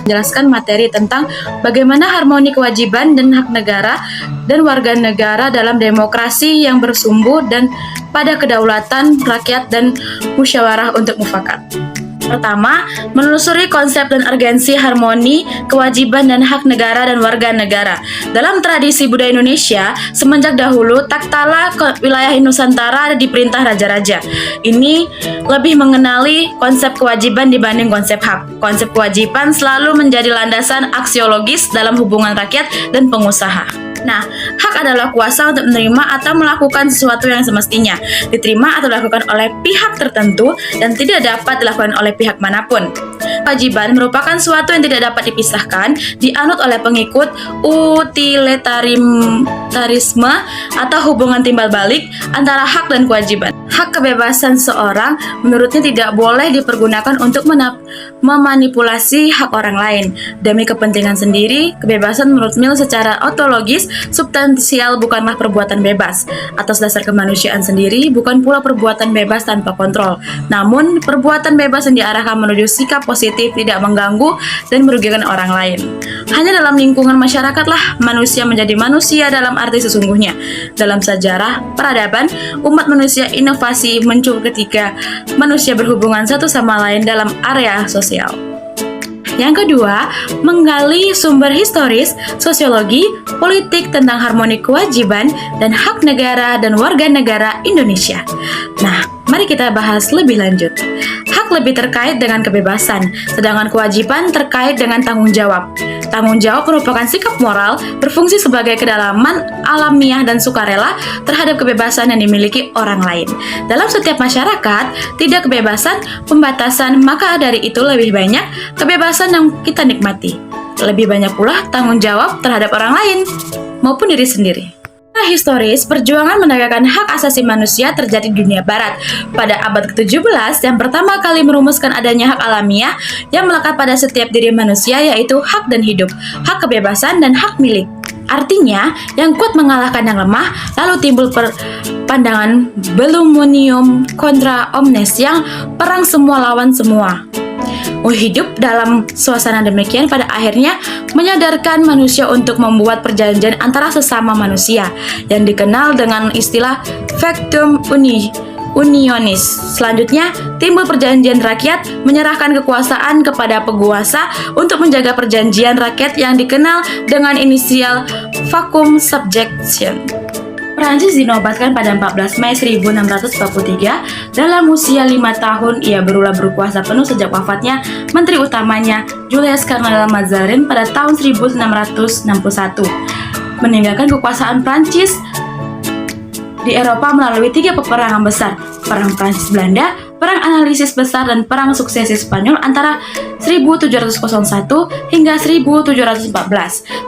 menjelaskan materi tentang bagaimana harmoni kewajiban dan hak negara dan warga negara dalam demokrasi yang bersumber dan pada kedaulatan rakyat dan musyawarah untuk mufakat. Pertama, menelusuri konsep dan urgensi harmoni, kewajiban dan hak negara dan warga negara. Dalam tradisi budaya Indonesia, semenjak dahulu tatkala wilayah Nusantara diperintah raja-raja. Ini lebih mengenali konsep kewajiban dibanding konsep hak. Konsep kewajiban selalu menjadi landasan aksiologis dalam hubungan rakyat dan pengusaha. Nah, hak adalah kuasa untuk menerima atau melakukan sesuatu yang semestinya diterima atau dilakukan oleh pihak tertentu dan tidak dapat dilakukan oleh pihak manapun. Kewajiban merupakan suatu yang tidak dapat dipisahkan, dianut oleh pengikut utilitarisme atau hubungan timbal balik antara hak dan kewajiban. Hak kebebasan seorang menurutnya tidak boleh dipergunakan untuk memanipulasi hak orang lain. Demi kepentingan sendiri, kebebasan menurut Mill secara ontologis, substansial bukanlah perbuatan bebas. Atas dasar kemanusiaan sendiri, bukan pula perbuatan bebas tanpa kontrol. Namun, perbuatan bebas yang diarahkan menuju sikap positif, tidak mengganggu dan merugikan orang lain. Hanya dalam lingkungan masyarakatlah manusia menjadi manusia dalam arti sesungguhnya. Dalam sejarah peradaban, umat manusia inovasi muncul ketika manusia berhubungan satu sama lain dalam area sosial. Yang kedua, menggali sumber historis, sosiologi, politik tentang harmoni kewajiban dan hak negara dan warga negara Indonesia. Nah, mari kita bahas lebih lanjut. Hak lebih terkait dengan kebebasan, sedangkan kewajiban terkait dengan tanggung jawab. Tanggung jawab merupakan sikap moral, berfungsi sebagai kedalaman alamiah dan sukarela terhadap kebebasan yang dimiliki orang lain. Dalam setiap masyarakat, tidak kebebasan, pembatasan, maka dari itu lebih banyak kebebasan yang kita nikmati. Lebih banyak pula tanggung jawab terhadap orang lain maupun diri sendiri. Historis, perjuangan menegakkan hak asasi manusia terjadi di dunia barat. Pada abad ke-17, yang pertama kali merumuskan adanya hak alamiah yang melekat pada setiap diri manusia, yaitu hak dan hidup, hak kebebasan, dan hak milik. Artinya, yang kuat mengalahkan yang lemah, lalu timbul pandangan Bellumunium contra omnes yang perang semua lawan semua. Hidup dalam suasana demikian pada akhirnya menyadarkan manusia untuk membuat perjanjian antara sesama manusia yang dikenal dengan istilah Pactum Unionis. Selanjutnya, timbul perjanjian rakyat menyerahkan kekuasaan kepada penguasa untuk menjaga perjanjian rakyat yang dikenal dengan inisial Vacuum Subjection. Prancis dinobatkan pada 14 Mei 1643. Dalam usia 5 tahun, ia berulah berkuasa penuh sejak wafatnya menteri utamanya Julius Cardinal Mazarin pada tahun 1661. Meninggalkan kekuasaan Prancis di Eropa melalui 3 peperangan besar, Perang Prancis-Belanda, Perang Analisis Besar, dan Perang Suksesi Spanyol antara 1701 hingga 1714,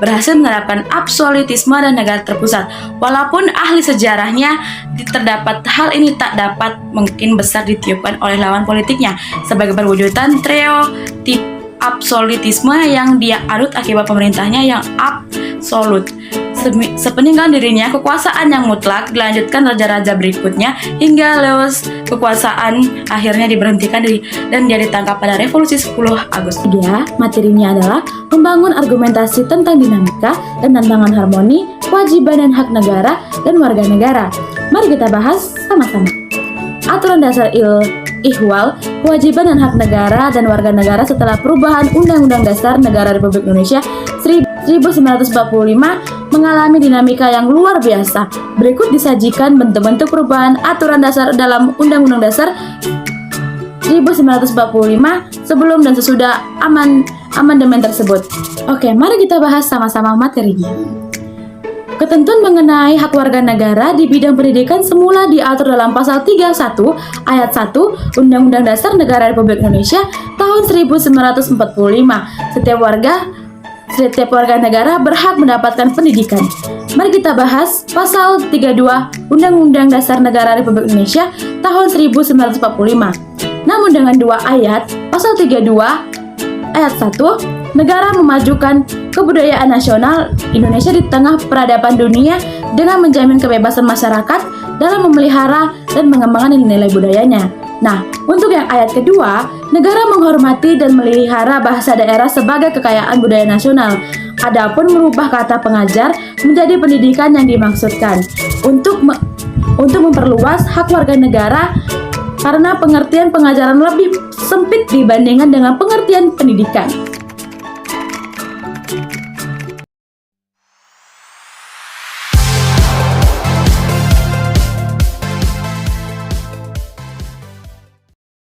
berhasil menerapkan absolutisme dan negara terpusat. Walaupun ahli sejarahnya terdapat hal ini tak dapat mungkin besar ditiupkan oleh lawan politiknya sebagai perwujudan stereotip absolutisme yang dia anut akibat pemerintahnya yang absolut. Sepeninggal dirinya, kekuasaan yang mutlak dilanjutkan raja-raja berikutnya hingga Leos kekuasaan akhirnya diberhentikan dan dia ditangkap pada revolusi 10 Agustus. Materinya adalah membangun argumentasi tentang dinamika dan tantangan harmoni, kewajiban dan hak negara dan warga negara. Mari kita bahas sama-sama. Aturan dasar Ihwal, kewajiban dan hak negara dan warga negara setelah perubahan Undang-Undang Dasar Negara Republik Indonesia 1945 mengalami dinamika yang luar biasa. Berikut disajikan bentuk-bentuk perubahan aturan dasar dalam Undang-Undang Dasar 1945 sebelum dan sesudah amandemen tersebut. Oke, mari kita bahas sama-sama materinya. Ketentuan mengenai hak warga negara di bidang pendidikan semula diatur dalam pasal 31 ayat 1 Undang-Undang Dasar Negara Republik Indonesia tahun 1945. Setiap warga negara berhak mendapatkan pendidikan. Mari kita bahas pasal 32 Undang-Undang Dasar Negara Republik Indonesia tahun 1945. Namun dengan 2 ayat, pasal 32 ayat 1, negara memajukan kebudayaan nasional Indonesia di tengah peradaban dunia dengan menjamin kebebasan masyarakat dalam memelihara dan mengembangkan nilai budayanya. Nah, untuk yang ayat kedua, negara menghormati dan melihara bahasa daerah sebagai kekayaan budaya nasional. Adapun merubah kata pengajar menjadi pendidikan yang dimaksudkan untuk memperluas hak warga negara karena pengertian pengajaran lebih sempit dibandingkan dengan pengertian pendidikan.